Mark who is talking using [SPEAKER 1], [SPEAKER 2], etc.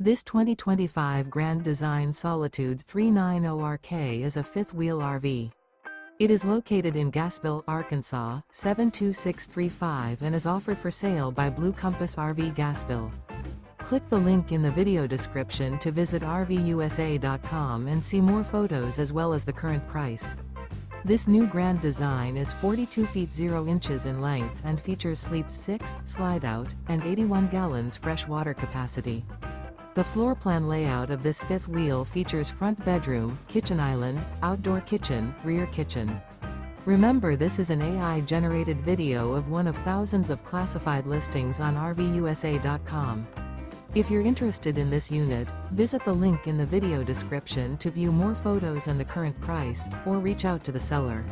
[SPEAKER 1] This 2025 Grand Design Solitude 390RK is a fifth-wheel RV. It is located in Gassville, Arkansas, 72635 and is offered for sale by Blue Compass RV Gassville. Click the link in the video description to visit RVUSA.com and see more photos as well as the current price. This new Grand Design is 42 feet 0 inches in length and features Sleep 6, Slideout, and 81 gallons fresh water capacity. The floor plan layout of this fifth wheel features front bedroom, kitchen island, outdoor kitchen, rear kitchen. Remember, this is an AI-generated video of one of thousands of classified listings on RVUSA.com. If you're interested in this unit, visit the link in the video description to view more photos and the current price, or reach out to the seller.